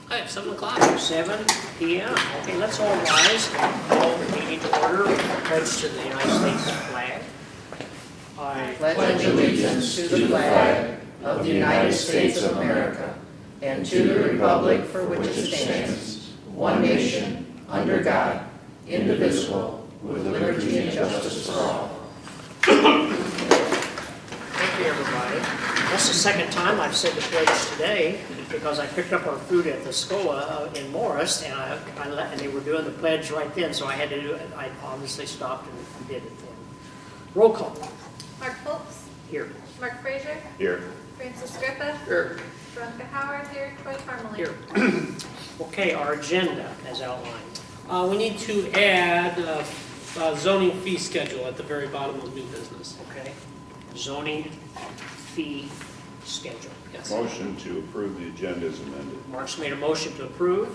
Hi, 7 o'clock. 7 p.m. Okay, let's all rise and call the meeting to order. Pledge to the United States flag. I pledge allegiance to the flag of the United States of America and to the republic for which it stands, one nation, under God, indivisible, with liberty and justice for all. Thank you, everybody. That's the second time I've said the pledge today because I picked up our food at the SCOA in Morris and and they were doing the pledge right then, so I had to do it. I obviously stopped and did it then. Roll call. Mark Foltz, Here. Mark Frazier, Here. Francis Grippa, Here. Veronica Howard here, Troy Parmalee. Here. Okay, our agenda as outlined. We need to add zoning fee schedule at the very bottom of new business. Okay. Zoning fee schedule. Yes. Motion to approve the agenda as amended. Mark's made a motion to approve.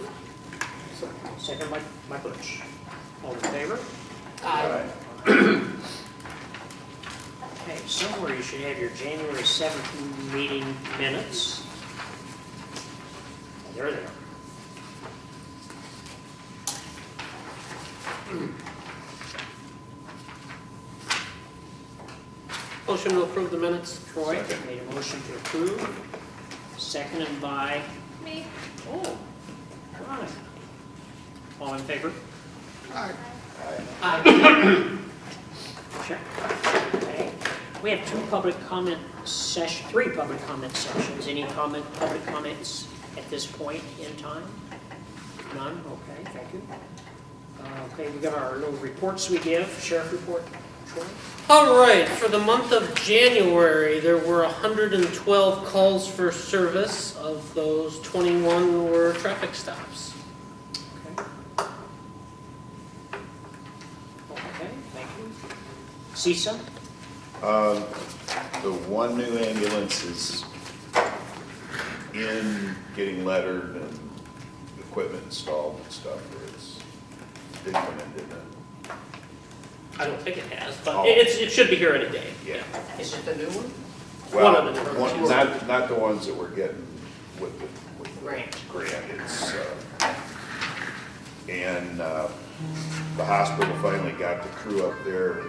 Second by Butch. All in favor? Aye. Okay, somewhere you should have your January 7th meeting minutes. There they are. Motion to approve the minutes. Troy Second. made a motion to approve, seconded by, Me. oh, Veronica. All in favor? Aye. Check. Okay. We have three public comment sections. Any public comments at this point in time? None? Okay, thank you. Okay, we got our little reports we give, sheriff report, Troy? All right, for the month of January, there were 112 calls for service. Of those, 21 were traffic stops. Okay. Okay, thank you. CISA? The one new ambulance is in getting lettered and equipment installed and stuff. It didn't come in, didn't it? I don't think it has, but Oh. it should be here any day. Yeah. Is it the new one? Well, One of the new ones. not the ones that we're getting with the Grant. grant. It's, and the hospital finally got the crew up there.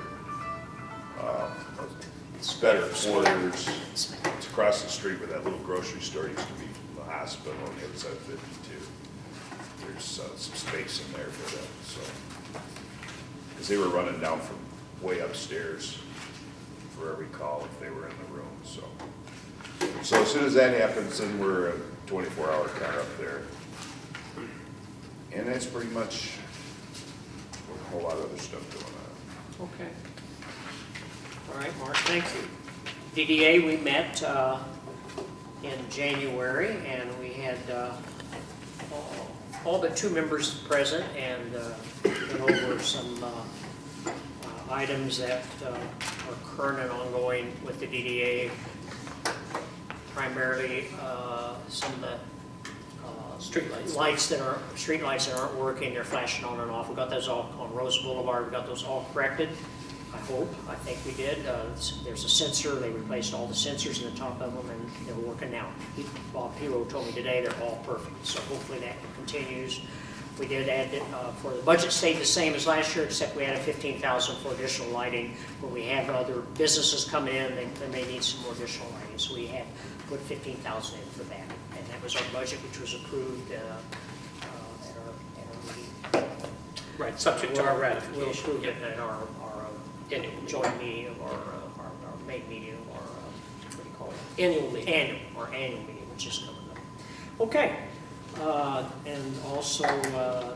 It's better quarters. It's across the street where that little grocery store used to be, the hospital on the other side of 52. There's some space in there for them, so. Because they were running down from way upstairs for every call if they were in the room, so. So as soon as that happens, then we're a 24-hour car up there. And that's pretty much a whole lot of other stuff going on. Okay. All right, Mark, thank you. DDA, we met in January, and we had all but 2 members present, and went over some items that are current and ongoing with the DDA, primarily some of the street lights that aren't working. They're flashing on and off. We got those all on Rose Boulevard. We got those all corrected. I think we did. There's a sensor. They replaced all the sensors in the top of them, and they're working now. Bob Hero told me today they're all perfect. So hopefully that continues. We did add it for the budget stayed the same as last year, except we added $15,000 for additional lighting. When we have other businesses come in, they may need some more additional lighting. So we had put $15,000 in for that, and that was our budget, which was approved at our meeting. Right, subject to our We'll ratification. approve it at our Annual joint meeting of our main meeting of our, what do you call it? Annual meeting. Annual meeting, which is coming up. Okay, and also,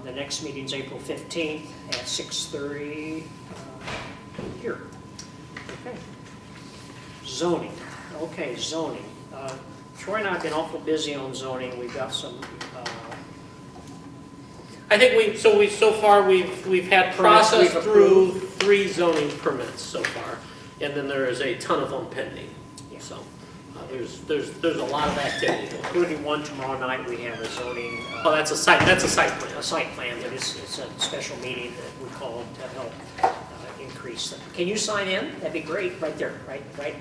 the next meeting's April 15th at 6:30, here. Okay. Zoning, okay, zoning. Troy and I have been awful busy on zoning. We've got some, I think so far we've had processed through 3 zoning permits so far, and then there is a ton of them pending. Yeah. So there's a lot of activity. including one tomorrow night, we have a zoning. Oh, that's a site plan. A site plan, that is, it's a special meeting that we called to help increase them. Can you sign in? That'd be great, right there, right there.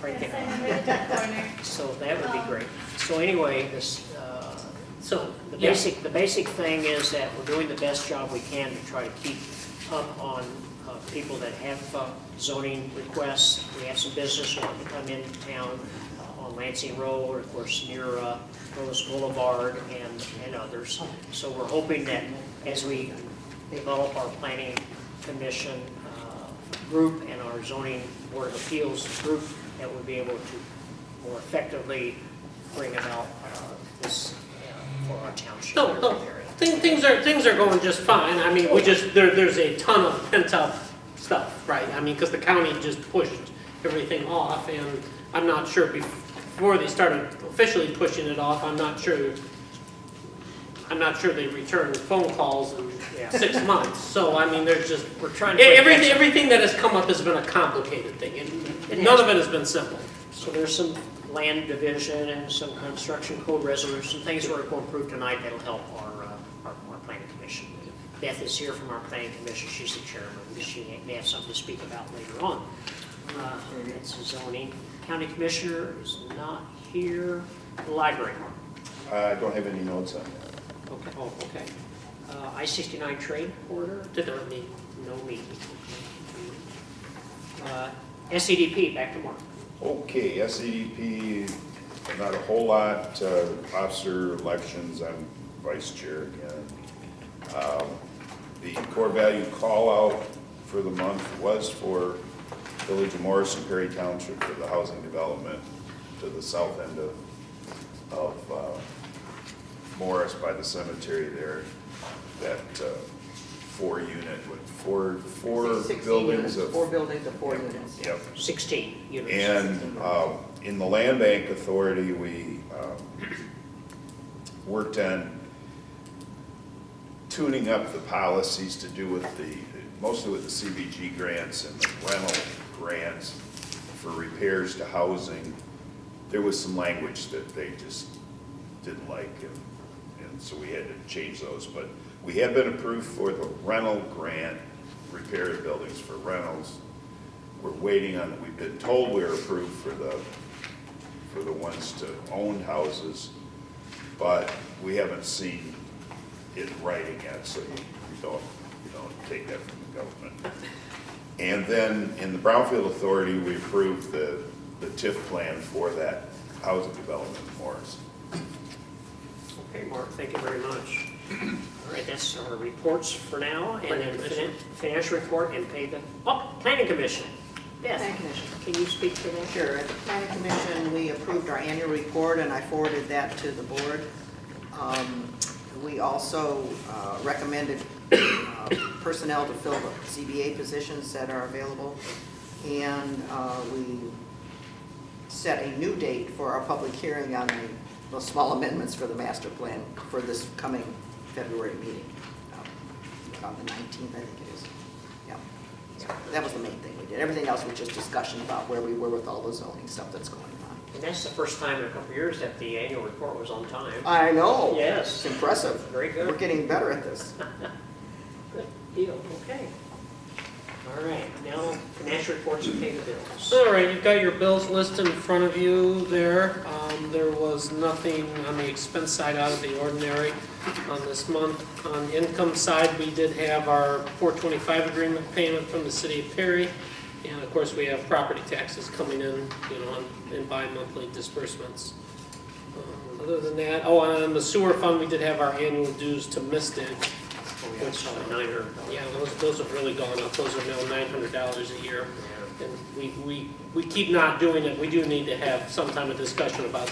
Yes, I'm in the top corner. So that would be great. So anyway, this, So, The yeah. basic thing is that we're doing the best job we can to try to keep up on people that have zoning requests. We have some business wanting to come into town on Lansing Road, of course, near Rose Boulevard and others. So we're hoping that as we develop our planning commission group and our zoning board of appeals group, that we'll be able to more effectively bring about this for our township. No, things are going just fine. I mean, there's a ton of pent-up stuff, right? I mean, because the county just pushed everything off, and I'm not sure before they started officially pushing it off, I'm not sure they returned phone calls in 6 months. So, I mean, there's just, We're trying to. everything that has come up has been a complicated thing, and none of it has been simple. So there's some land division and some construction code resolution, some things we're going to approve tonight that'll help our planning commission. Beth is here from our planning commission, she's the chairman, she may have something to speak about later on. That's zoning. County commissioner is not here. The library. I don't have any notes on that. Okay, oh, okay. I-69 trade order, Did not meet. no meeting. SEDP, back to Mark. Okay, SEDP, not a whole lot, officer elections, I'm vice chair again. The core value call out for the month was for Village of Morris and Perry Township for the housing development to the south end of Morris by the cemetery there. That 4-unit with four 16 buildings units, of. 4 buildings of 4 units. Yep. 16 units. And in the Land Bank Authority, we worked on tuning up the policies to do with mostly with the CBG grants and the rental grants for repairs to housing. There was some language that they just didn't like, and so we had to change those. But we have been approved for the rental grant, repair of buildings for rentals. We're waiting on, we've been told we're approved for the ones to own houses, but we haven't seen it in writing yet, so you don't take that from the government. And then in the Brownfield Authority, we approved the TIF plan for that housing development in Morris. Okay, Mark, thank you very much. All right, that's our reports for now, and Planning then commission. financial report and pay the, planning commission. Beth, Planning commission. can you speak to that? Sure, at the planning commission, we approved our annual report, and I forwarded that to the board. We also recommended personnel to fill the CBA positions that are available, and we set a new date for our public hearing on those small amendments for the master plan for this coming February meeting, on the 19th, I think it is. Yeah, so that was the main thing we did. Everything else was just discussion about where we were with all the zoning stuff that's going on. And that's the first time in a couple of years that the annual report was on time. I know. Yes. It's impressive. Very good. We're getting better at this. Good deal, okay. All right, now financial reports and pay the bills. All right, you've got your bills list in front of you there. There was nothing on the expense side out of the ordinary on this month. On the income side, we did have our 425 agreement payment from the city of Perry. And of course, we have property taxes coming in, in bi-monthly disbursements. Other than that, on the sewer fund, we did have our annual dues to Mystic. Which, $900. Yeah, those have really gone up. Those are now $900 a year. And we keep not doing it. We do need to have some time of discussion about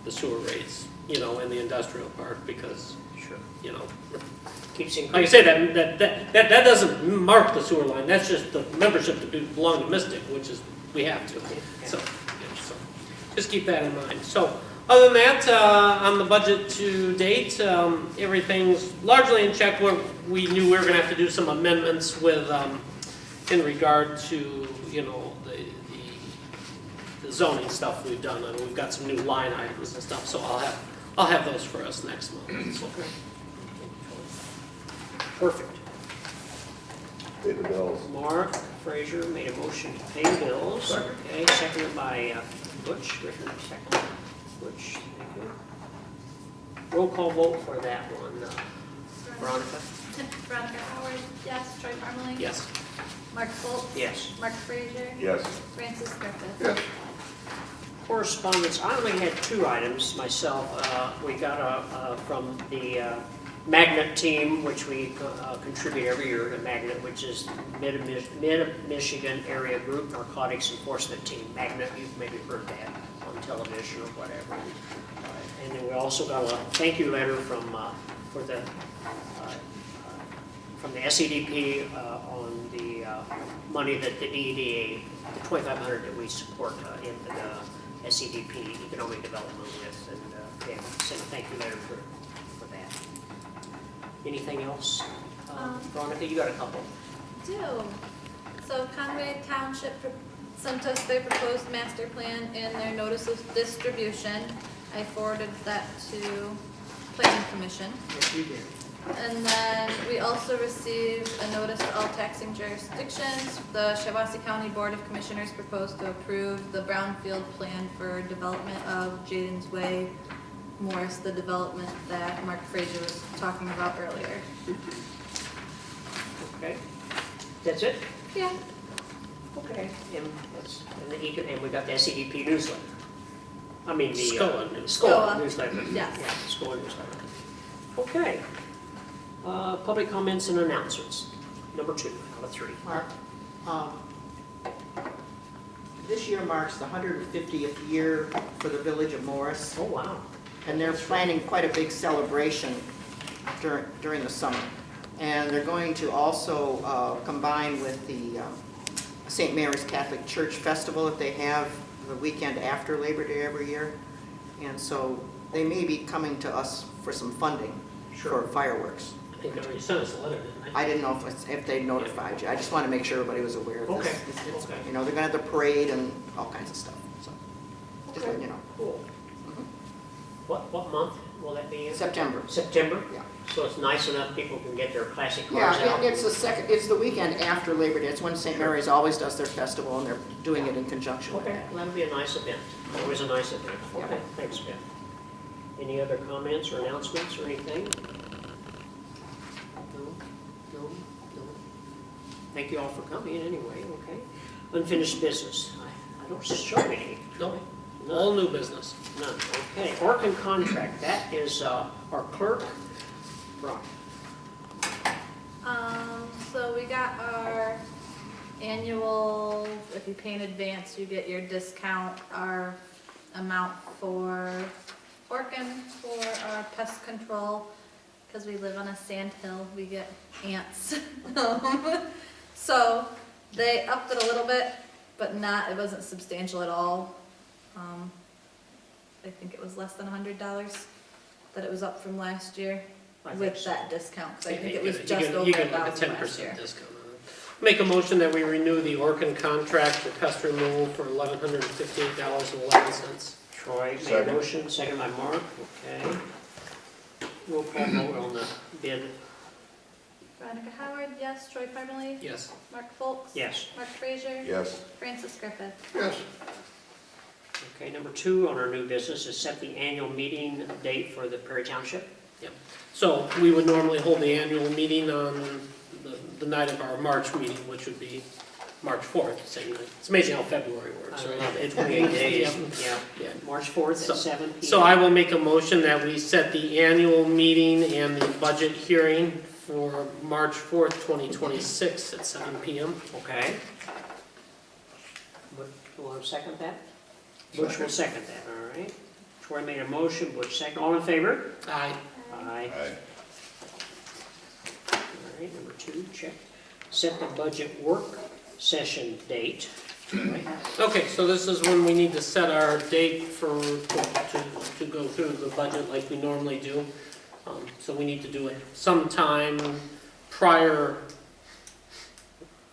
the sewer rates, in the industrial park, because, Sure. like Keeps I increasing. say, that doesn't mark the sewer line. That's just the membership to belong to Mystic, which is, we have to. So just keep that in mind. So other than that, on the budget to date, everything's largely in check. We knew we were going to have to do some amendments with, in regard to, the zoning stuff we've done. And we've got some new line items and stuff, so I'll have those for us next month. Okay. Perfect. Pay the bills. Mark Frazier made a motion to pay the bills. Second. Okay, seconded by Butch. Richard, second. Butch, thank you. Roll call vote for that one. Veronica? Veronica Howard, yes. Troy Parmalee? Yes. Mark Foltz? Yes. Mark Frazier? Yes. Francis Griffith? Yes. Correspondence, I only had 2 items myself. We got from the Magnet team, which we contribute every year to Magnet, which is Mid-Michigan Area Group Narcotics Enforcement Team. Magnet, you've maybe heard that on television or whatever. And then we also got a thank you letter from the SEDP on the money that the DEDA, the $2,500 that we support in the SEDP economic development with, and they sent a thank you letter for that. Anything else? Veronica, you got a couple. Do. So Conway Township sent us their proposed master plan and their notice of distribution. I forwarded that to Planning Commission. Yes, you did. And then we also received a notice to all taxing jurisdictions. The Shiawassee County Board of Commissioners proposed to approve the brownfield plan for development of Jaden's Way, Morris, the development that Mark Frazier was talking about earlier. Okay. That's it? Yeah. Okay. And we got the SEDP newsletter. I mean, the SCOA newsletter. SCOA newsletter. Yes. Yeah, SCOA newsletter. Okay. Public comments and announcements. Number 2 out of 3. Mark, this year marks the 150th year for the Village of Morris, Oh, wow. and they're planning quite a big celebration during the summer. And they're going to also combine with the St. Mary's Catholic Church Festival that they have the weekend after Labor Day every year. And so they may be coming to us for some funding for fireworks. I think they already sent us a letter, didn't they? I didn't know if they notified you. I just want to make sure everybody was aware of this. Okay, It's- okay. You know, they're going to have the parade and all kinds of stuff, so just letting you know. Cool. Mhm. What month will that be in? September. September? Yeah. So it's nice enough people can get their classic Yeah, cars out? and it's the weekend after Labor Day. It's when St. Mary's always does their festival, and they're doing it in conjunction with Okay, that. well, that'll be a nice event. Always a nice event. Yeah. Okay, thanks, Ben. Any other comments or announcements or anything? No? Thank you all for coming anyway, okay? Unfinished business. I don't show any. No, all new business. None, okay. Orkin contract, that is our clerk, Brock. So we got our annual, if you pay in advance, you get your discount, our amount for Orkin for our pest control. Because we live on a sand hill, we get ants. So they upped it a little bit, but it wasn't substantial at all. I think it was less than $100 that it was up from last year I think with so. that discount. So I think You it was can- just you can- over You can make a 1,000 last 10% year. discount on it. Make a motion that we renew the Orkin contract for pest removal for $1,158.11. Troy made a Second. motion, second by Mark, okay. Roll call vote on the bid, Veronica Howard, yes. Troy Parmalee? Yes. Mark Foltz? yes. Mark Frazier? Yes. Francis Griffith? Yes. Okay, number 2 on our new business is set the annual meeting date for the Perry Township. So we would normally hold the annual meeting on the night of our March meeting, which would be March 4th, same night. It's amazing how February works, I right? love it, 28 days, yeah. Yeah. March 4th So- at 7 p.m. So I will make a motion that we set the annual meeting and the budget hearing for March 4th, 2026 at 7 p.m. Okay. You want to second that? Butch will second that, all right. Troy made a motion, Butch second, all in favor? Aye. Aye. Aye. All right, number 2, check. Set the budget work session date. Troy? Okay, so this is when we need to set our date to go through the budget like we normally do. So we need to do it sometime prior,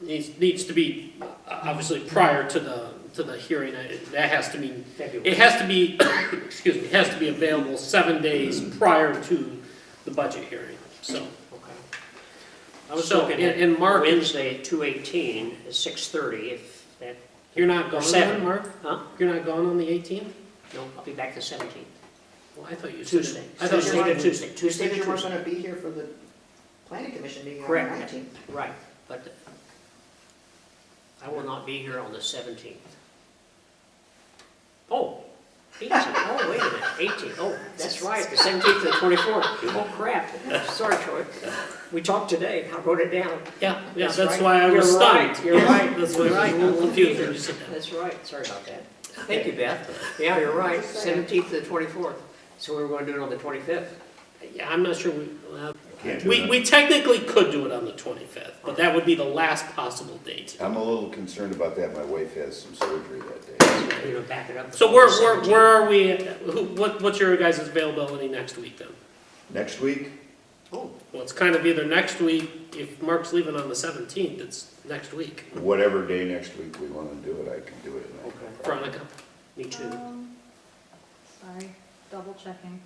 needs to be obviously prior to the hearing. That has to be, February. it has to be, excuse me, it has to be available 7 days prior to the budget hearing, so. Okay. I was So, looking at and Mark- Wednesday, 2/18 at 6:30, if that, You're not gone Seven. then, Mark? huh? You're not gone on the 18th? No, I'll be back the 17th. Well, I thought you said. Tuesday. I thought you Tuesday said to Tuesday, You Tuesday said to you weren't Tuesday. gonna be here for the planning commission meeting on the Correct. 19th. Right, but I will not be here on the 17th. Oh, 18th, oh, wait a minute, 18th, oh, that's right, the 17th and the 24th. Oh, crap, sorry, Troy. We talked today, I wrote it down. Yeah, That's that's right. why I was You're right, stunned. you're Yeah, right. That's why You're I right. was a little I won't be confused when here. you said that. That's right, sorry about that. Thank you, Beth. Yeah, you're right, 17th to the 24th. So we were going to do it on the 25th. Yeah, I'm not sure Can't do we that. technically could do it on the 25th, but that would be the last possible date. I'm a little concerned about that. My wife has some surgery that day. You're going to back it up. So to where the 17th. are we, what's your guys' availability next week then? Next week, Oh, Well, it's kind of either next week, if Mark's leaving on the 17th, it's next week. whatever day next week we want to do it, I can do it. okay, Veronica? me too. Sorry, double checking.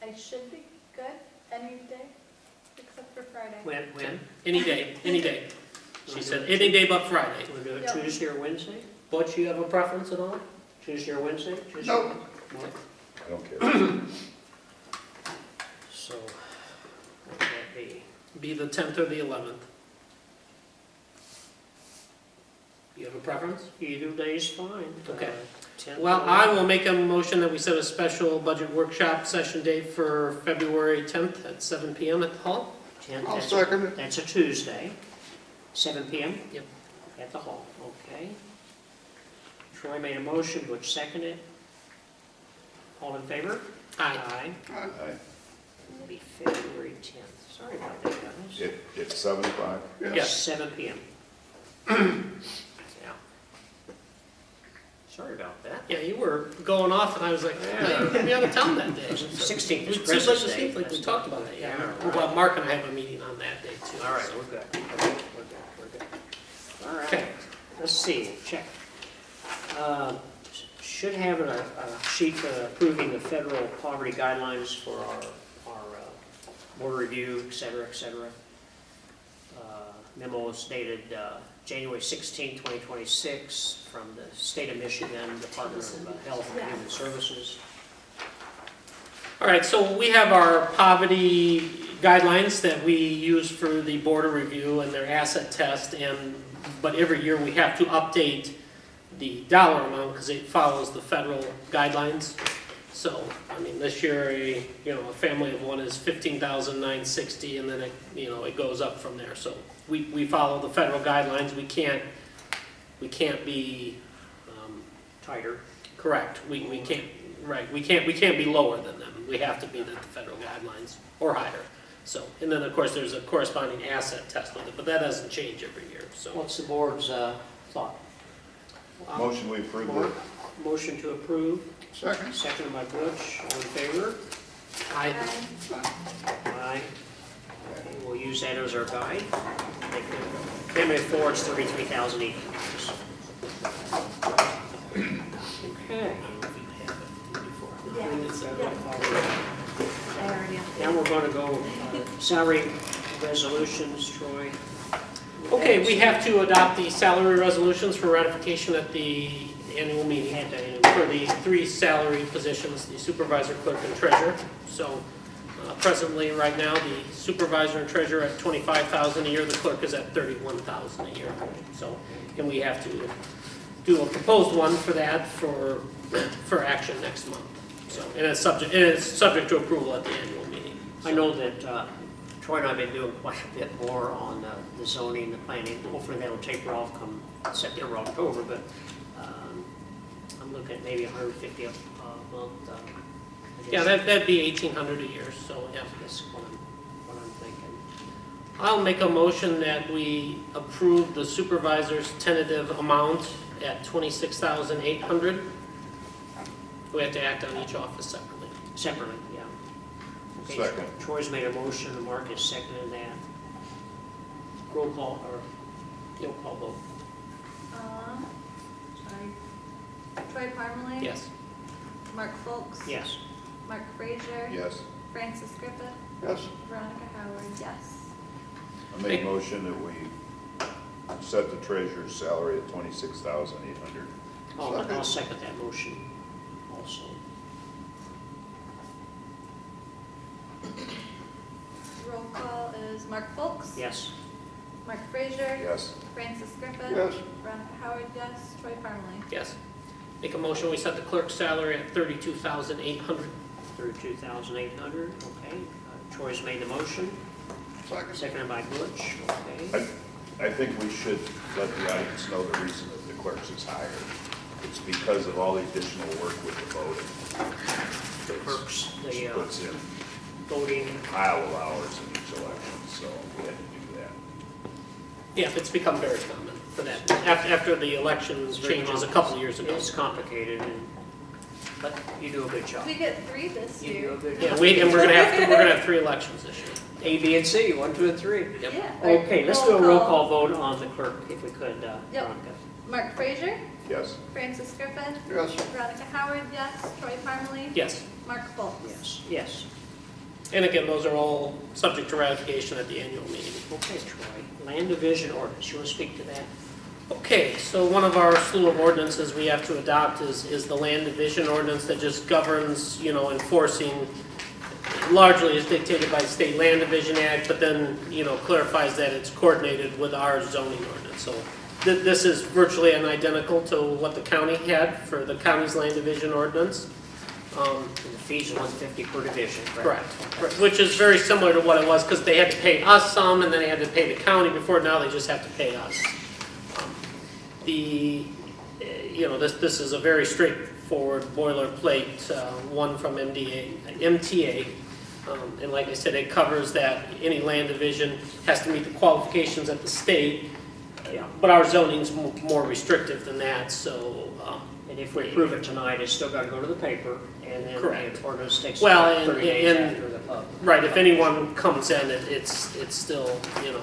I should be good any day, except for Friday. When? Any day, any day. She said any day but Friday. We'll do it Yep. Tuesday or Wednesday? Butch, you have a preference at all? Tuesday or Wednesday? Tuesday? Nope. No? I don't care. So, what would that be? Be the 10th or the 11th. You have a preference? Either day's fine. Okay. 10th Well, or I will make a motion that we set a special budget workshop session date for February 10th at 7 PM at the hall. 10th, I'll that's- second it. That's a Tuesday, 7 PM? Yep. At the hall, okay. Troy made a motion, Butch seconded. All in favor? Aye. Aye. Aye. It'll be February 10th. Sorry about that, guys. It's 7 o'clock. Yes. 7 PM. Yeah. Sorry about that. Yeah, you were going off and I was like, yeah, you're gonna be out of town that day. 16th It is seems like, Christmas it Day. seems like we That's talked not- about that, yeah. Yeah, Well, Mark and I have a meeting on that day too. All right, so. we're good. We're good. All right, Okay. let's see, check. Should have a sheet for approving the federal poverty guidelines for our board review, et cetera, et cetera. Memo is dated January 16, 2026, from the State of Michigan Department of Health and Human Services. All right, so we have our poverty guidelines that we use for the board of review and their asset test, but every year we have to update the dollar amount because it follows the federal guidelines. So, I mean, this year, a family of one is 15,960, and then it goes up from there. So we follow the federal guidelines. We can't be Tighter. correct. We can't, right, we can't be lower than them. We have to be the federal guidelines or higher. So, and then of course, there's a corresponding asset test with it, but that doesn't change every year, so. What's the board's thought? Motion we approve Mark, it. motion to approve, Second. seconded by Butch, all in favor? I, Aye. Okay, we'll use that as our guide. Family of four, it's $33,800. Okay, I already now we're going to go salary resolutions, Troy. okay, we have to adopt the salary resolutions for ratification at the annual meeting for the three salary positions, the supervisor, clerk, and treasurer. So presently, right now, the supervisor and treasurer at $25,000 a year, the clerk is at $31,000 a year. So, and we have to do a proposed one for that for action next month. So, and it's subject to approval at the annual meeting. I know that Troy and I have been doing quite a bit more on the zoning, the planning. Hopefully that'll taper off come September, October, but I'm looking at maybe $150 a month. Yeah, that'd be $1,800 a year, so, yeah. That's what I'm thinking. I'll make a motion that we approve the supervisor's tentative amount at $26,800. We have to act on each office separately. Separately, yeah. Okay, Second. Troy's made a motion, and Mark has seconded that. Roll call, or roll call vote. Troy Parmalee? Yes. Mark Folks? Yes. Mark Frazier? Yes. Francis Griffith? Yes. Veronica Howard, yes. I make a motion that we set the treasurer's salary at $26,800. I'll second that motion also. Roll call is Mark Folks. Yes. Mark Frazier. Yes. Francis Griffin. Yes. Veronica Howard, yes. Troy Parmalee. Yes. Make a motion, we set the clerk's salary at $32,800. 32,800, okay. Troy's made the motion, Second. seconded by Butch, okay. I think we should let the audience know the reason that the clerks is hired. It's because of all the additional work with the voting. The clerks, She the puts in voting, Iowa hours in each election, so we had to do that. Yeah, it's become very common for that. After the elections changes a couple of years ago. it's complicated, but you do a good job. We get 3 this You do year. a good Yeah, job. we're gonna have 3 elections this year. A, B, and C, 1, 2, and 3. Yep. Yeah. Okay, let's do a roll call vote on the clerk, if we could, Yep. Veronica. Mark Frazier. Yes? Francis Griffin. Yes. Veronica Howard, yes. Troy Parmalee. Yes. Mark Folks. Yes, yes. And again, those are all subject to ratification at the annual meeting. Okay, Troy, land division ordinance, you want to speak to that? Okay, so one of our slew of ordinances we have to adopt is the land division ordinance that just governs, enforcing, largely is dictated by the State Land Division Act, but then, clarifies that it's coordinated with our zoning ordinance. So this is virtually identical to what the county had for the county's land division ordinance. And the fees are $150 per division, correct? Correct, which is very similar to what it was, because they had to pay us some, and then they had to pay the county before, now they just have to pay us. This is a very straightforward boilerplate, one from MTA. And like I said, it covers that any land division has to meet the qualifications at the state, Yeah. but our zoning's more restrictive than that, so. And if we approve it tonight, it's still got to go to the paper, and then Correct. the ordinance takes Well, 30 days and- after the pub. Right, if anyone comes in, it's still, it's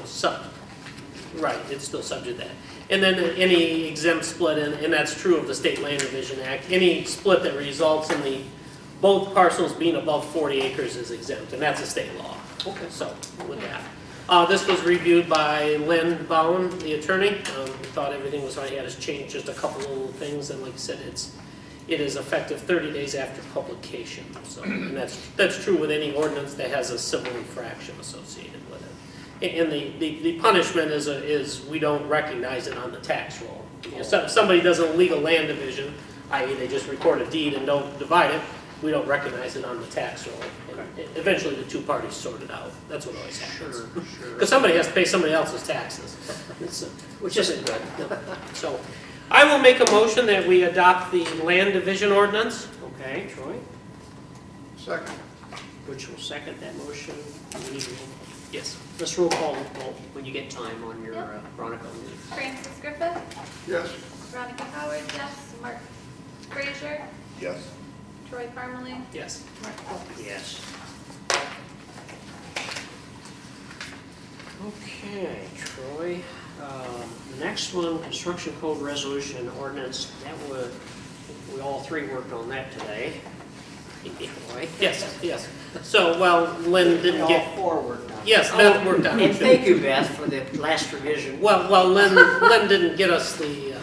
still subject to that. And then any exempt split, and that's true of the State Land Division Act, any split that results in both parcels being above 40 acres is exempt, and that's a state law. Okay. So, with that. This was reviewed by Lynn Bowen, the attorney. He thought everything was right, he had us change just a couple of little things, and like I said, it is effective 30 days after publication. So, and that's true with any ordinance that has a civil infraction associated with it. And the punishment is we don't recognize it on the tax roll. If somebody does an illegal land division, i.e. they just record a deed and don't divide it, we don't recognize it on the tax roll. And eventually the two parties sort it out. That's what always happens. Sure. Because somebody has to pay somebody else's taxes. Which isn't good. So I will make a motion that we adopt the land division ordinance. Okay, Troy, Second. which will second that motion. We need to- Yes. Let's roll call when you get time on your Yep. Veronica. Francis Griffin. Yes. Veronica Howard, yes. Mark Frazier. Yes? Troy Parmalee. Yes. Mark Folks. Yes. Okay, Troy. The next one, construction code resolution and ordinance, we all three worked on that today. Troy. Yes. So, Lynn didn't get, forward. yes, Beth worked on And it. thank you, Beth, for the last revision. Well, Lynn didn't get us the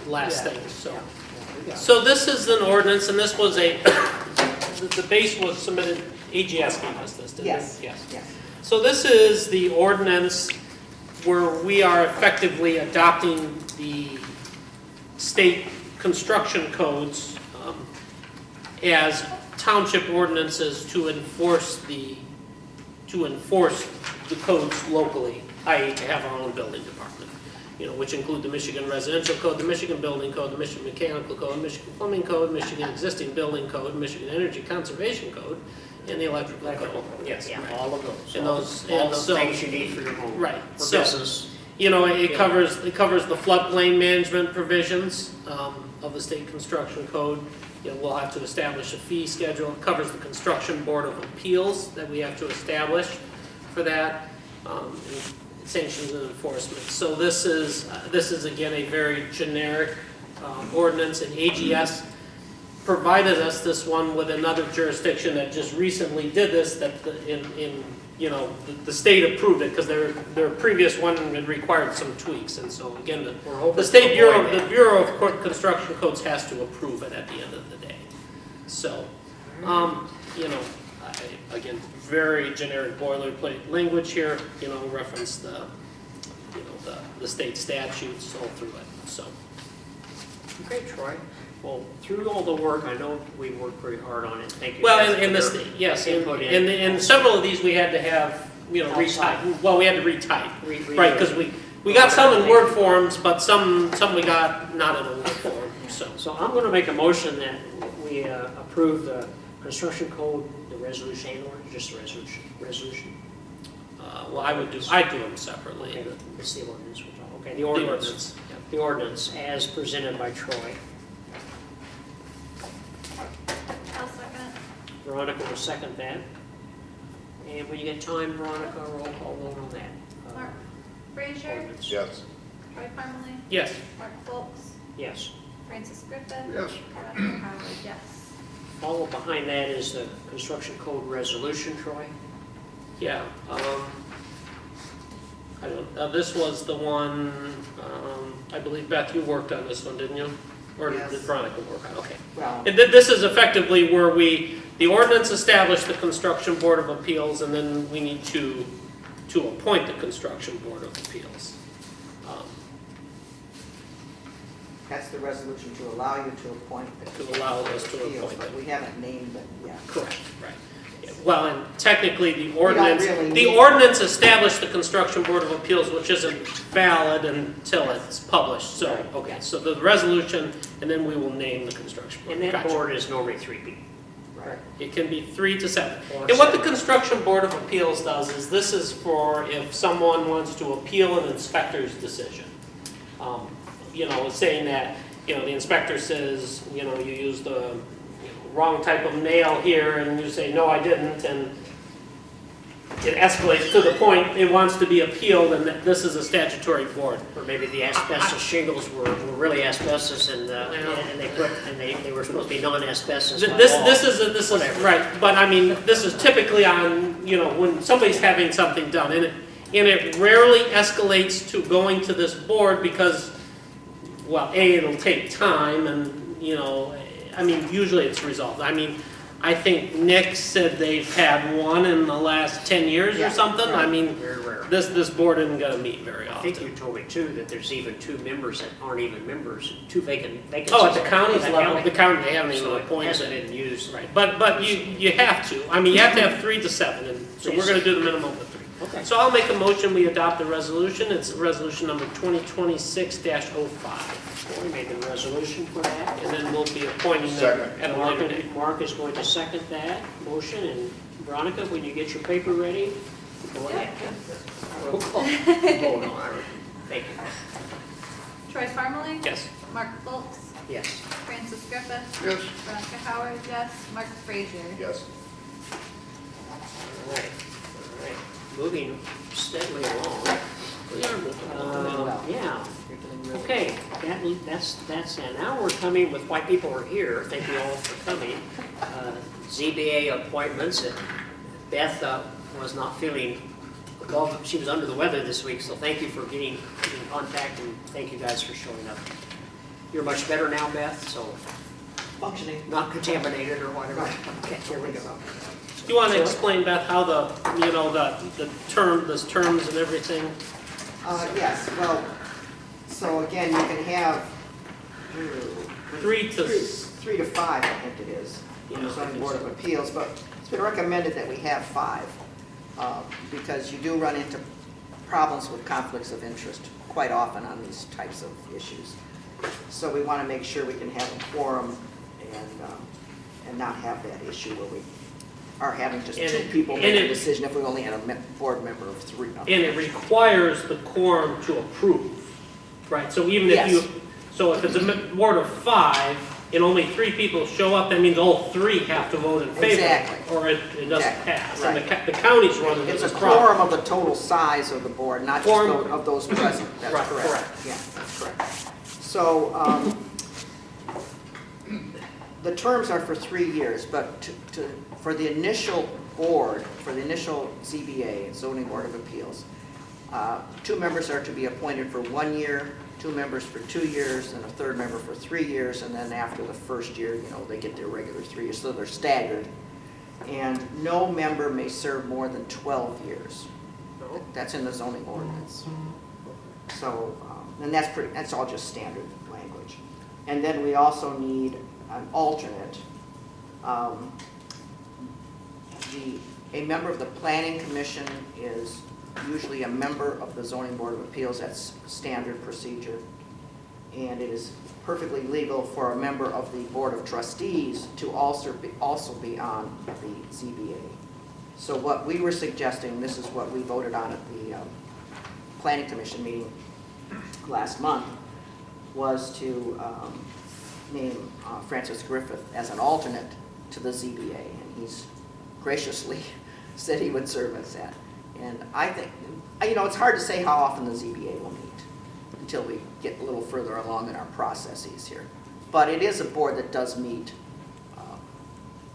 last Yeah. thing, so. Yeah, we got it. So this is an ordinance, and this was the base was submitted, AGS gave us this, didn't it? Yes. Yes. So this is the ordinance where we are effectively adopting the state construction codes as township ordinances to enforce the codes locally, i.e. to have our own building department, which include the Michigan Residential Code, the Michigan Building Code, the Michigan Mechanical Code, Michigan Plumbing Code, Michigan Existing Building Code, Michigan Energy Conservation Code, and the Electrical Code. Yes. Yeah, all of those. And those- All and the so- things you need for your home. Right, For so- business. It covers the floodplain management provisions of the state construction code. We'll have to establish a fee schedule. It covers the construction board of appeals that we have to establish for that, and sanctions and enforcement. So this is again a very generic ordinance, and AGS provided us this one with another jurisdiction that just recently did this, that the state approved it, because their previous one had required some tweaks, and so again, We're hoping the State to Bureau, avoid the that. Bureau of Construction Codes has to approve it at the end of the day. So, again, very generic boilerplate language here, reference the state statutes all through it, so. Okay, Troy. Well, through all the work, I know we worked pretty hard on it. Thank you. Well, guys and for this, your yes, input in. and several of these we had to have, Outside. retype, well, we had to retype. Redo Right, it. because we got some in Word forms, but some we got not in a Word form, so. So I'm going to make a motion that we approve the construction code, the resolution, and or just the resolution. Well, I'd do them separately. Okay, it's the ordinance we're talking, okay, the The ordinance. ordinance, yeah. The ordinance as presented by Troy. I'll second. Veronica will second that. And when you get time, Veronica, roll call vote on that. Mark Frazier, Ordinance. Yes. Troy Parmalee, Yes, Mark Foltz, Yes. Francis Griffin. Yes. Veronica Howard, yes. Followed behind that is the construction code resolution, Troy. yeah. This was the one, I believe, Beth, you worked on this one, didn't you? Or Yes. did Veronica work on it? Okay. Well, This is effectively where the ordinance established the Construction Board of Appeals, and then we need to appoint the Construction Board of Appeals. that's the resolution to allow you to appoint. the To allow us to appeals, appoint But it. we haven't named it yet. Correct, right. Yeah, well, and technically, the ordinance, really the need- ordinance established the Construction Board of Appeals, which isn't valid until it's published, so, Right. okay. So the resolution, and then we will name the Construction Board. And that Gotcha. board is normally 3 people. Right. It can be 3 to 7. Or And what the 7. Construction Board of Appeals does is, this is for if someone wants to appeal an inspector's decision. Saying that, the inspector says, you used the wrong type of nail here, and you say, no, I didn't, and it escalates to the point it wants to be appealed, and that this is a statutory board. Or maybe the asbestos shingles were really asbestos and they were supposed to be non-asbestos by law. This is, Whatever. right, but I mean, this is typically on, when somebody's having something done, and it rarely escalates to going to this board because, well, it'll take time, and, usually it's resolved. I think Nick said they've had one in the last 10 years or Yeah, something. right. Very rare. This board isn't gonna meet very I think you often. told me too that there's even 2 members that aren't even members, 2 vacancies. Oh, at the county's At level, the county, they haven't even So it appointed. hasn't been used. Right, but you have to, you have to have 3 to 7, and so we're gonna do the minimum of 3. Okay. So I'll make a motion, we adopt the resolution, it's resolution number 2026-05, We made the resolution for that. and then we'll be appointing them Second. at a later date. Mark is going to second that motion, and Veronica, when you get your paper ready, go ahead. Roll call. Vote on it. Thank you. Troy Parmalee, Yes. Mark Foltz, Yes. Francis Griffin, Yes. Veronica Howard, yes. Mark Frazier. Yes. All right. Moving steadily along. Yeah. Okay, that's it. Now we're coming with why people are here. Thank you all for coming. ZBA appointments. Beth was not feeling well. She was under the weather this week, so thank you for getting in contact, and thank you guys for showing up. You're much better now, Beth, so Functioning. not contaminated or whatever. Right. Okay, here we go. Do you want to explain, Beth, how the terms and everything? Yes, well, so again, you can have 3 to 3 to 5, I think it is, on the Yeah, I zoning think board so. of appeals, but it's been recommended that we have 5, because you do run into problems with conflicts of interest quite often on these types of issues. So we want to make sure we can have a quorum and not have that issue where we are having just And 2 it- people and make a it- decision if we only had a board member of 3. And it requires the quorum to approve, right? So even if Yes. so if it's a board of 5 and only 3 people show up, that means all 3 have to vote in favor. Exactly. Or it doesn't Exactly, pass. And right. the county's running It's this a problem. quorum of the total size of the board, not just Quorum- of those present. That's Right, correct. correct. Yeah, that's correct. So, the terms are for 3 years, but for the initial board, for the initial ZBA, Zoning Board of Appeals, 2 members are to be appointed for 1 year, 2 members for 2 years, and a 3rd member for 3 years, and then after the first year, they get their regular 3 years, so they're staggered. And no member may serve more than 12 years. No? That's in the zoning ordinance. So, and that's all just standard language. And then we also need an alternate. A member of the Planning Commission is usually a member of the Zoning Board of Appeals. That's standard procedure. And it is perfectly legal for a member of the Board of Trustees to also be on the ZBA. So what we were suggesting, this is what we voted on at the Planning Commission meeting last month, was to name Francis Griffith as an alternate to the ZBA, and he's graciously said he would serve as that. And I think, it's hard to say how often the ZBA will meet until we get a little further along in our processes here. But it is a board that does meet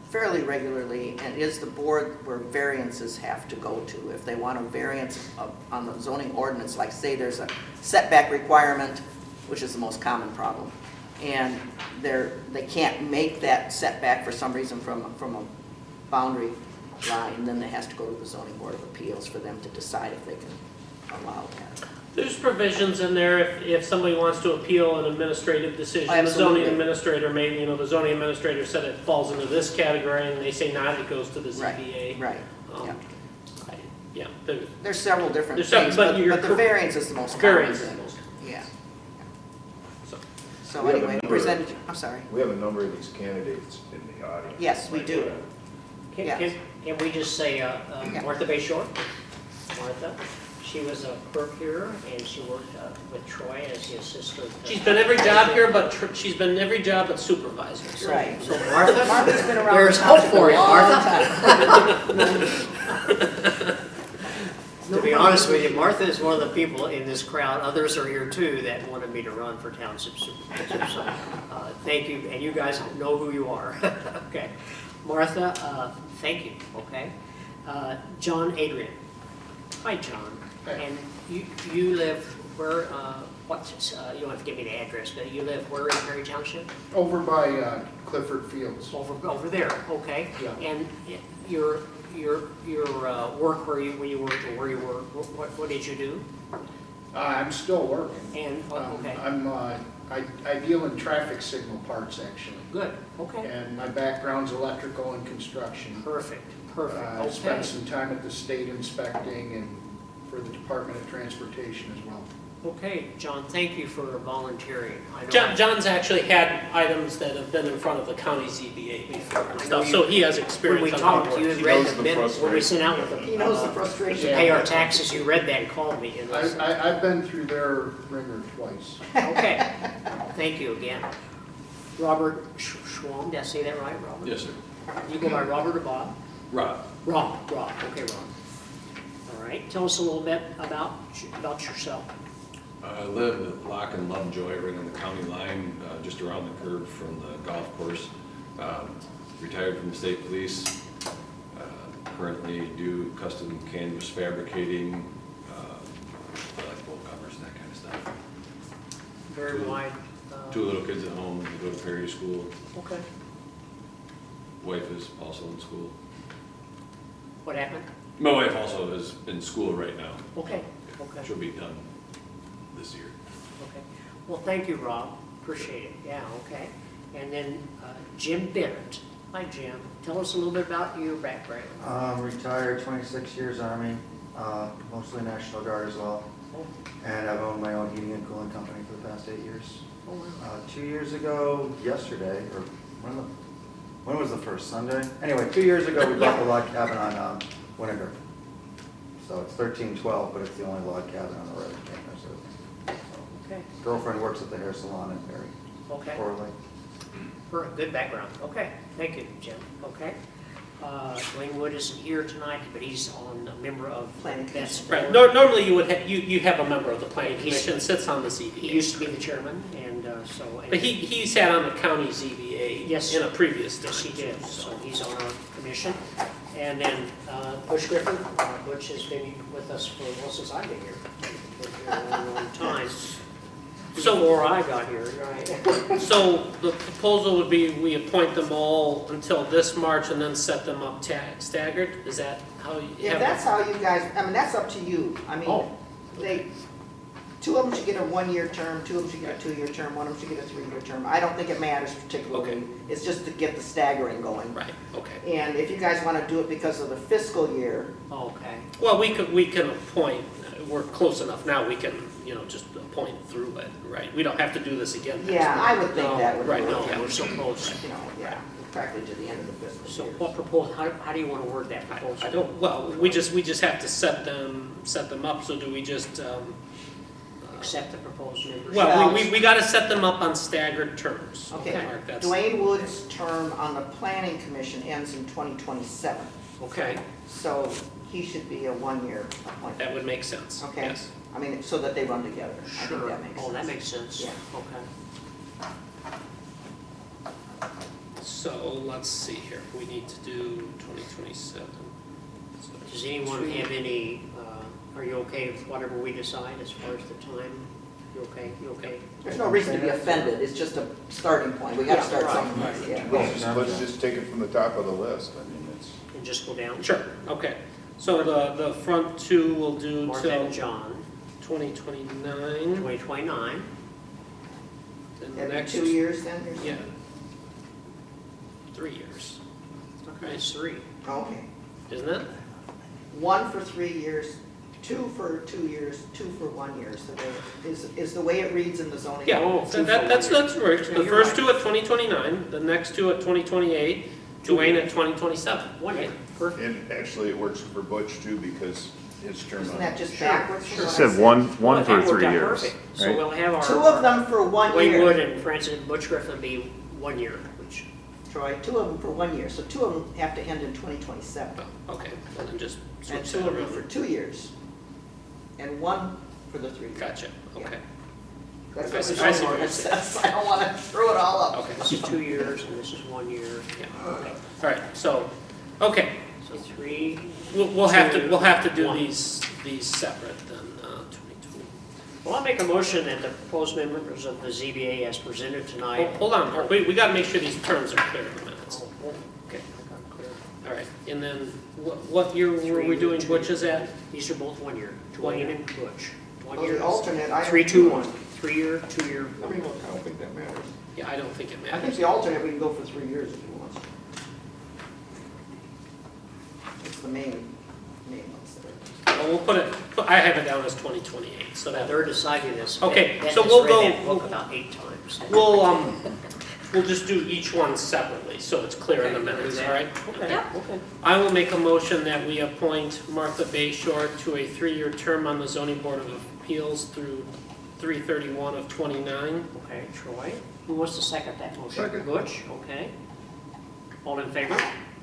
fairly regularly, and it is the board where variances have to go to. If they want a variance on the zoning ordinance, like say there's a setback requirement, which is the most common problem, and they can't make that setback for some reason from a boundary line, then it has to go to the Zoning Board of Appeals for them to decide if they can allow that. There's provisions in there if somebody wants to appeal an administrative decision. The Absolutely. zoning administrator may, the zoning administrator said it falls into this category, and they say not, it goes to the ZBA. Right, Um, yeah. Yeah, There's several different There's several, things, but but you're the cor- variance is the most common variance is thing. the most. Yeah. So, So We have a anyway, number- presented, I'm sorry. We have a number of these candidates in the audience. Yes, we do. Can we just say Yeah. Martha Bay Shore? Martha, she was a clerk here, and she worked with Troy as the assistant. she's been every job here, but she's been every job but supervisor. So- Right. So Martha, Martha's been around. there's the hope township for a you, long Martha. time. To be honest with you, Martha is one of the people in this crowd, others are here too, that wanted me to run for township supervisor. So, thank you, and you guys know who you are. Okay. Martha, thank you, okay. John Adrian. Hi, John. And you live where, you don't have to give me the address, but you live where in Perry Township? Over by Clifford Fields. Over there, okay. Yeah. And your work where you worked or where you work, what did you do? I'm still working. And, okay, I deal in traffic signal parts, actually. good, okay. And my background's electrical and construction. Perfect, I okay. spent some time at the state inspecting and for the Department of Transportation as well. Okay, John, thank you for volunteering. I know- John's actually had items that have been in front of the county ZBA before and I know stuff, you- so he has When experience we on how it talked, you works. had read knows the the minutes, when we sent out with the. He knows the frustration. To pay our taxes, you read that and called me. And this- I've been through their ringer twice. Okay, thank you again. Robert Schwam, did I say that right, Robert? Yes, sir. You go by Robert or Bob? Rob, Rob, okay, Rob. All right, tell us a little bit about yourself. I live at Lock and Lovejoy, right on the county line, just around the curve from the golf course. Retired from the state police. Currently do custom canvas fabricating, I like boat covers and that kind of stuff. Very wide. 2 little kids at home, they go to Perry School. Okay. Wife is also in school. What happened? My wife also is in school right now. Okay, okay. She'll be done this year. Okay. Well, thank you, Rob. Appreciate it. Yeah, okay. And then Jim Bennett. Hi, Jim. Tell us a little bit about your background. Retired, 26 years Army, mostly National Guard as well. Oh, And I've owned my own heating and cooling company for the past 8 years. oh, wow. 2 years ago, yesterday, or when was the first Sunday? Anyway, 2 years ago, we built a log cabin on Winnegar. So it's 1312, but it's the only log cabin on the road. So, Okay, girlfriend works at the hair salon in Perry, okay. Orley. Good background. Okay, thank you, Jim. Okay. Dwayne Wood isn't here tonight, but he's on a member of Planning that's Commission. Right, normally you would have, you have a member of the planning commission sits on the He ZBA. used to be the chairman, and so. But he sat on the county ZBA Yes. in a previous time. Yes, he did, too, so he's on our commission. And then Butch Griffin, Butch has been with us for, well, since I've been here. Been here a long, long time. So- Before I got here, right? So the proposal would be we appoint them all until this March and then set them up staggered? Is that how you If have? that's how you guys, I mean, that's up to you. I mean, Oh, they, two of them should get a 1-year term, two of them should get a 2-year term, one of them should get a 3-year term. I don't think it matters particularly. Okay. It's just to get the staggering going. Right, okay. And if you guys want to do it because of the fiscal year, okay. Well, we can appoint, we're close enough now, we can, just appoint through it, right? We don't have to do this again next yeah, month. I would think No, that would right, work. no, Yeah, we're so close. Yeah, practically to the end of the fiscal So year. what proposal, how do you want to word that proposal? I don't, well, we just have to set them up, so do we just, Accept the proposed members? well, we gotta set them up on staggered terms. Okay, Mark, that's- Dwayne Wood's term on the planning commission ends in 2027, Okay, so he should be a 1-year appointment. that would make sense, Okay. yes. I mean, so that they run together. I think Sure. that makes sense. Oh, that makes sense. Yeah. Okay. So, let's see here, we need to do 2027. So Does anyone have any, are you okay with whatever we decide as far as the time? You okay? You okay? There's no reason to be offended, it's just a starting point, we gotta Yeah, start right, somewhere, right. yeah. Let's just take it from the top of the list. I mean, it's, And just go down? Sure, okay. So the front two will do Martha till and John, 2029. 2029. And the Every next, 2 years then, you're yeah, saying? 3 years, Okay, it's 3. Okay. isn't it? 1 for 3 years, 2 for 2 years, 2 for 1 year, so is the way it reads in the zoning. Yeah, Oh, so that's right. Yeah, The you're first right. 2 at 2029, the next 2 at 2028, Dwayne at 2027. 1 year, perfect. and actually it works for Butch too because his term. Isn't that just Sure, backwards from sure. what It I said one Well, for that worked 3 out years, perfect. So right? we'll have our. 2 of them for 1 Wayne year. Wood and Francis Butch Griffin be 1 year, which, Troy, 2 of them for 1 year, so 2 of them have to end in 2027. Oh, okay, well then just And switch 2 that of them for around. 2 years, and 1 for the 3 years. Gotcha, okay, That's I what see- the I see zoning what you're ordinance says, I don't wanna screw it all up. okay. this is 2 years and this is 1 year. Yeah, okay. All right, so, okay, So 3, we'll have to do 1. these separate then, 2020. well, I'll make a motion that the proposed members of the ZBA as presented tonight. Hold on, Mark, we gotta make sure these terms are clear in the minutes. Oh, Okay, I got it clear. all right, and then what year were 3 we doing 2 Butch's year. at? These are both 1 year, 1 Dwayne year. and Butch. 1 Well, year. the alternate, I. 3, 2, 1. 3 year, 2 year. I mean, look, I don't think that matters. Yeah, I don't think it I think matters. the alternate, we can go for 3 years if he wants. It's the main ones that are. Well, I have it down as 2028, so that, They're deciding this. Okay, Beth so has we'll read go- that book about 8 times. we'll just do each one separately, so it's clear in the Okay, minutes, do all that. right? Okay, Yep. okay. I will make a motion that we appoint Martha Bayshore to a 3-year term on the zoning board of appeals through 3/31 of '29. Okay, Troy, who wants to second that motion? Second. Butch, okay. All in favor?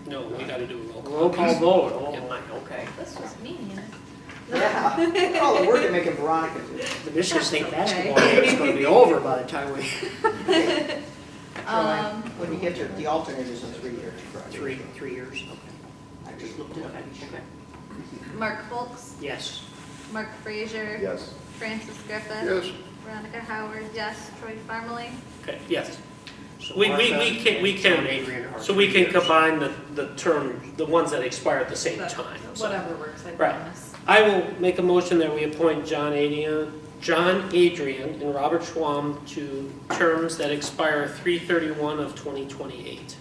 No, we gotta do a roll call. Roll call vote, oh Yep. my, okay. This was mean. Yeah, look at all the work you're making Veronica do. The Michigan State That's okay. basketball game is gonna be over by the time we, Troy, when you get the alternate is a 3-year. 3 years, okay. I just looked it up. Okay. Mark Folks, Yes, Mark Frazier. Yes. Francis Griffith. Yes, Veronica Howard, yes. Troy Farmley. Okay, yes. so We Martha can, and Adrian are so we 3 can years. combine the term, the ones that expire at the same But time. so. Whatever works, I Right. promise. I will make a motion that we appoint John Adrian, and Robert Schwam to terms that expire 3/31 of 2028.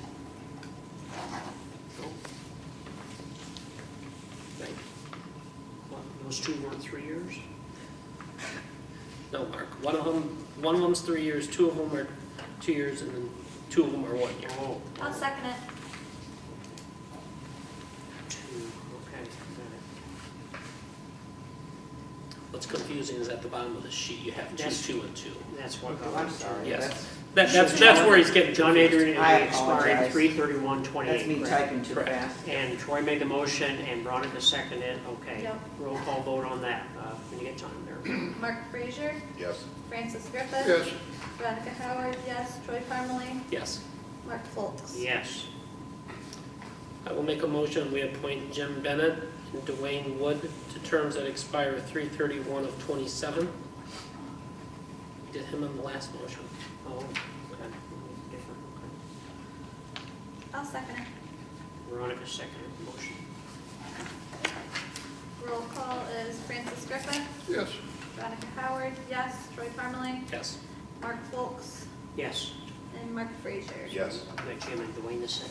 What, those 2 weren't 3 years? No, Mark, one of them's 3 years, 2 of them are 2 years, and then 2 of them are 1 year. Oh. I'll second it. 2, okay, got what's confusing is at the bottom of the sheet, you have two, That's- 2, and 2. That's what. I'm sorry. Yes. That's- That's where he's getting John confused. Adrian, I and expiring apologize. 3/31/28. That's me correct? typing too Correct. fast. And Troy made the motion and Veronica seconded it, okay. Yep. Roll call vote on that, when you get time there. Mark Frazier, Yes. Francis Griffith. Yes. Veronica Howard, yes. Troy Parmalee, Yes. Mark Foltz. Yes. I will make a motion, we appoint Jim Bennett and Dwayne Wood to terms that expire 3/31 of 27. We did him in the last motion. Oh, okay. Different, okay. I'll second it. Veronica seconded the motion. Roll call is Francis Griffith, Yes. Veronica Howard, yes. Troy Parmalee, Yes. Mark Foltz, Yes. and Mark Frazier. Yes. Got Jim and Dwayne the same.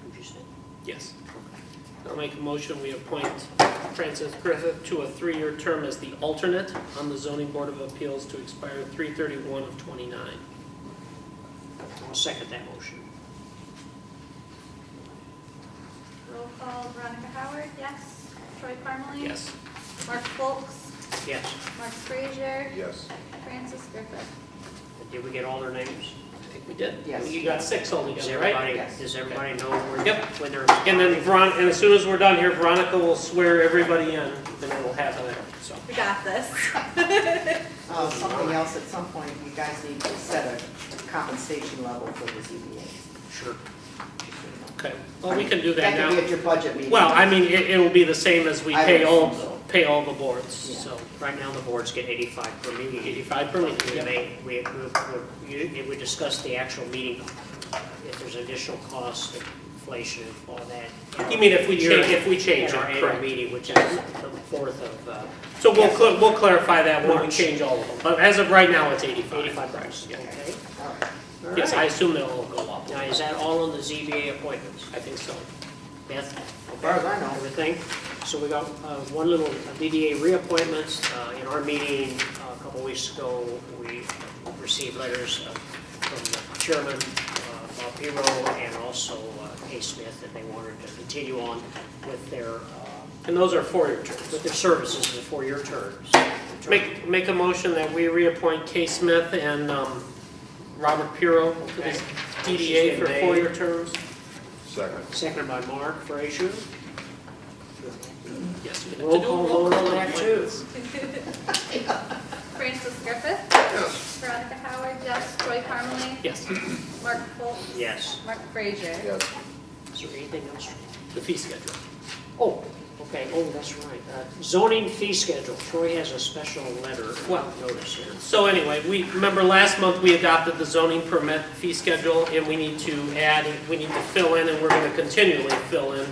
What'd you say? Yes. Okay. I'll make a motion, we appoint Francis Griffith to a 3-year term as the alternate on the Zoning Board of Appeals to expire 3/31 of 29. I'll second that motion. Roll call Veronica Howard, yes. Troy Parmalee, Yes. Mark Foltz, Yes. Mark Frazier, Yes. Francis Griffith. Did we get all their names? I think we did. Yes. You got 6 Does altogether, right? everybody, Yes. does everybody know where, Yep. when they're? And then Veronica, and as soon as we're done here, Veronica will swear everybody in, then we'll have it there, so. We got this. Something else, at some point, you guys need to set a compensation level for the ZBA. Sure. Okay, well, we can do that That could be now. at your budget meeting. Well, I mean, it'll be the same as we I pay would all, assume so. pay all the boards, Yeah. so. Right now, the boards get 85 per meeting. 85 per meeting, We yep. may, we discuss the actual meeting, if there's additional costs, inflation, all that. You mean if we change At our it, annual correct. meeting, which is the 4th of, So we'll clarify that when we March. change all of them, but as of right now, it's 85. 85 bucks, Yeah. okay? All right. All Yes, I right. assume they'll all go up. Now, is that all on the ZBA appointments? I think so. Beth? As far as I know. Everything? So we got one little DDA reappointments. In our meeting a couple weeks ago, we received letters from the chairman, Bob Piro, and also Kay Smith, that they wanted to continue on with their And those are 4-year terms. with their services in 4-year terms. Make a motion that we reappoint Kay Smith and Robert Piro to this DDA for 4-year terms. Second. Seconded by Mark Frazier. Yes, we have to Roll do a call roll vote call on that too. Francis Griffith, Yes. Veronica Howard, yes. Troy Parmalee, Yes, Mark Foltz, Yes. Mark Frazier. Yes. Is there anything else? the fee schedule. Oh, okay, oh, that's right. Zoning fee schedule. Troy has a special letter, notice here. So anyway, remember last month we adopted the zoning permit fee schedule, and we need to fill in, and we're gonna continually fill in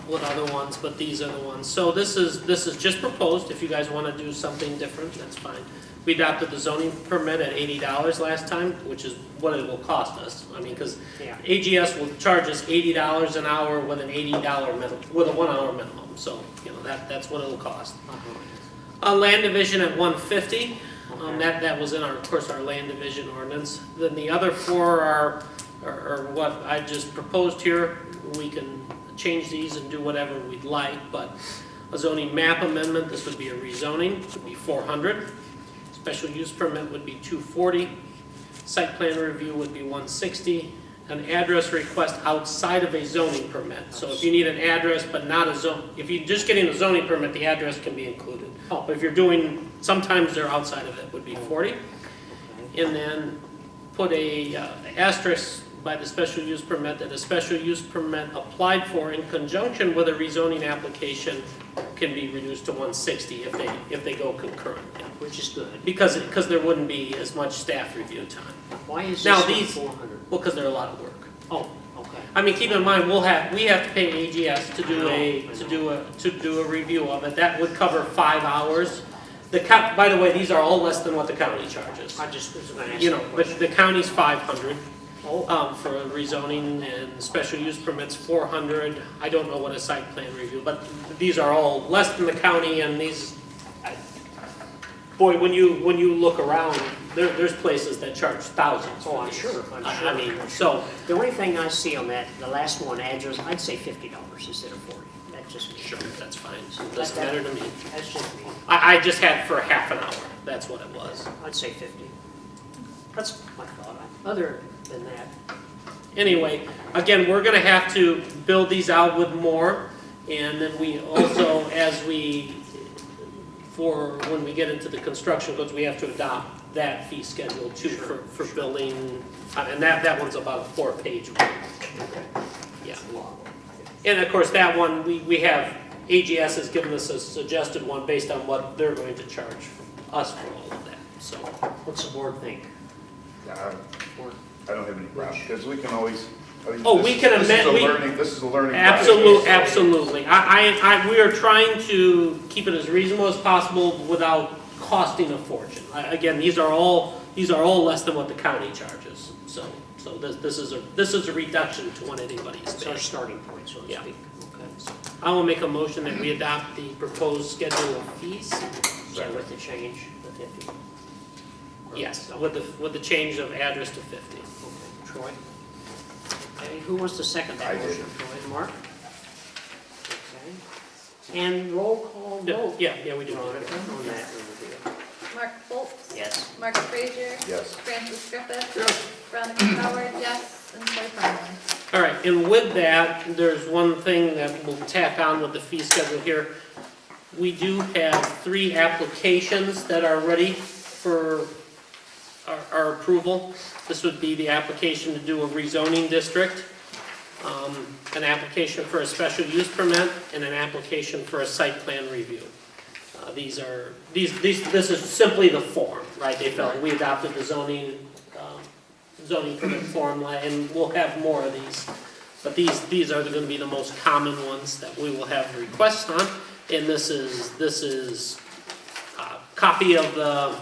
with other ones, but these are the ones. So this is just proposed. If you guys wanna do something different, that's fine. We adopted the zoning permit at $80 last time, which is what it will cost us. I mean, because Yeah. AGS will charge us $80 an hour with an $80 minimum, with a 1-hour minimum. So, that's what it'll cost. Land division at $150. That was in of course, our land division ordinance. Then the other 4 are what I just proposed here. We can change these and do whatever we'd like, but a zoning map amendment, this would be a rezoning, would be $400. Special use permit would be $240. Site plan review would be $160. An address request outside of a zoning permit. So if you need an address but not a zone, if you're just getting a zoning permit, the address can be included. Oh. But if you're doing, sometimes they're outside of it, would be 40. And then put a asterisk by the special use permit that a special use permit applied for in conjunction with a rezoning application can be reduced to $160 if they go concurrent. Which is good. Because there wouldn't be as much staff review time. Why is Now this one these- 400? Well, because they're a lot of work. Oh, okay. I mean, keep in mind, we have to pay AGS to do I know. to do a review of it. That would cover 5 hours. By the way, these are all less than what the county charges. I just was going to ask You you a know, question. the county's 500 Oh, for a rezoning, and special use permits 400. I don't know what a site plan review, but these are all less than the county, and these. Boy, when you look around, there's places that charge thousands. Oh, for I'm these. sure, I'm I sure. mean, so. the only thing I see on that, the last one, address, I'd say $50 instead of 40. That's just me. Sure, that's fine, So doesn't matter to me. That's just me. I just had it for half an hour, that's what it was. I'd say 50. That's my thought. Other than that, Anyway, again, we're gonna have to build these out with more, and then we also, for when we get into the construction codes, we have to adopt that fee schedule too for building, and that one's about a 4-page one. Yeah. it's long. And of course, that one, we have, AGS has given us a suggested one based on what they're going to charge us for all of that, so. What's the board think? I don't have any problem, because we can always. I think Oh, this- we can amend- This is a learning. process. Absolutely. We are trying to keep it as reasonable as possible without costing a fortune. Again, these are all less than what the county charges, so this is a reduction to what anybody's It's our paying. starting point, so to Yeah. speak. Okay. I will make a motion that we adopt the proposed schedule of fees. So with the change, the 50. Yes, with the change of address to 50. Okay, Troy? Okay, who wants to second that I did. motion? Troy, Mark? Okay. And roll call vote. Yeah, we do. Veronica, on that review. Mark Foltz, Yes. Mark Frazier, Yes. Francis Griffith, Veronica Howard, yes, and Troy Farnley. All right, and with that, there's one thing that we'll tack on with the fee schedule here. We do have 3 applications that are ready for our approval. This would be the application to do a rezoning district, an application for a special use permit, and an application for a site plan review. This is simply the form, right? They felt we adopted the zoning permit form, and we'll have more of these. But these are gonna be the most common ones that we will have requests on, and this is a copy of the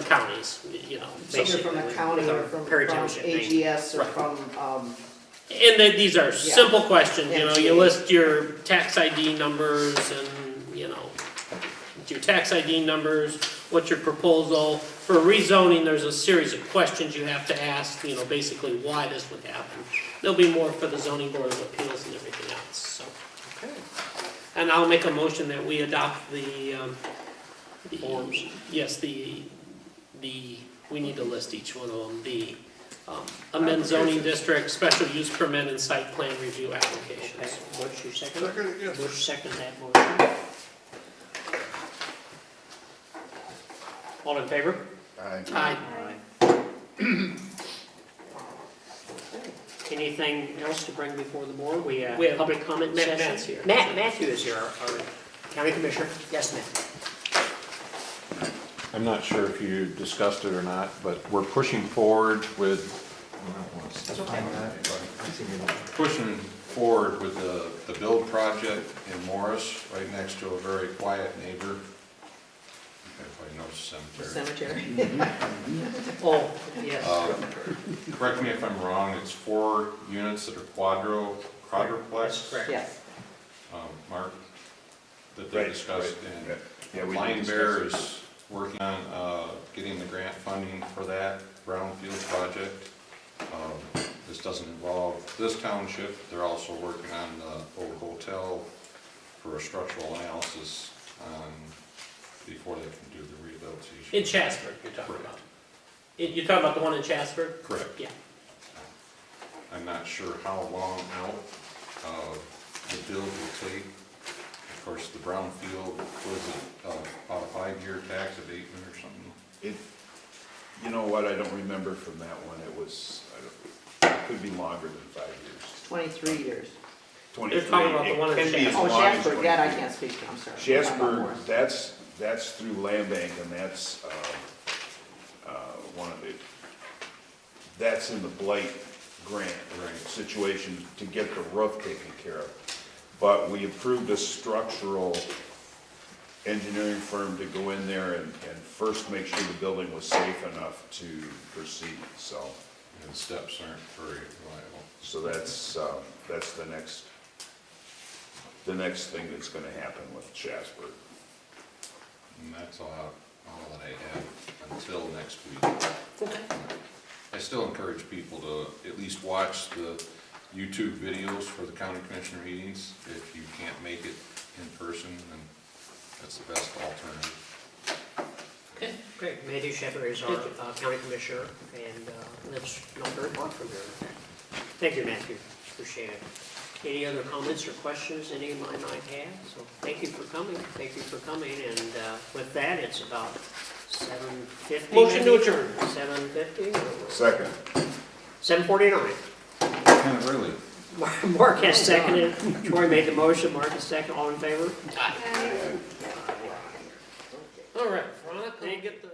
counties, you know. so- Either from the county or from Perry Township name. AGS or Right. from, These are simple questions, you know, you MTA. list your tax ID numbers and, you know, your tax ID numbers, what's your proposal. For rezoning, there's a series of questions you have to ask, you know, basically why this would happen. There'll be more for the zoning board of appeals and everything else, so. Okay. And I'll make a motion that we adopt the Forms. Yes, we need to list each one of them, the amend zoning district, special use permit, and site plan review Okay, applications. Butch, you second? Second, yes. Butch second that motion. All in favor? Aye. Anything else to bring before the board? We have We have public comment Matt- session. Matt's here. Matthew is here, our county commissioner. Yes, Matt. I'm not sure if you discussed it or not, but we're pushing forward with, pushing forward with the build project in Morris, right next to a very quiet neighbor. Everybody knows the cemetery. cemetery. Oh, yes. Correct me if I'm wrong, it's 4 units that are quadruplex. That's correct. Yes. Mark, that they Right, discussed, right. and Yeah, we Lion did Bear discuss is working on getting the grant funding for that brownfield project. This doesn't involve this township, they're also working on the old hotel for a structural analysis before they can do the rehabilitation. In Chatsburg, you're talking Correct. about. You're talking about the one in Chatsburg? Correct. Yeah. I'm not sure how long out the build will take. Of course, the brownfield was about a 5-year tax abatement or something. You know what, I don't remember from that one, it could be longer than 5 years. 23 years. 23. talking about the one in It can be as Oh, long as Jasper, that I 23. can't speak to, I'm sorry. We're talking about Jasper, Morris. that's through Land Bank, and that's, that's in the blight grant situation to get the roof taken care of. But we approved a structural engineering firm to go in there and first make sure the building was safe enough to proceed, so. And the steps aren't very reliable. So that's the next thing that's gonna happen with Jasper. And that's all that I have until next week. I still encourage people to at least watch the YouTube videos for the county commissioner meetings. If you can't make it in person, then that's the best alternative. Okay, great. Matthew Sheffer is our county commissioner and lives not very far from here. Thank you, Matthew. Appreciate it. Any other comments or questions any of mine might have? So thank you for coming. Thank you for coming. And with that, it's about 7:50. Motion to adjourn. 7:50? Second. 7:49. Kind of early. Mark has seconded. Troy made the motion. Mark has seconded. All in favor? All right, Veronica, can you get the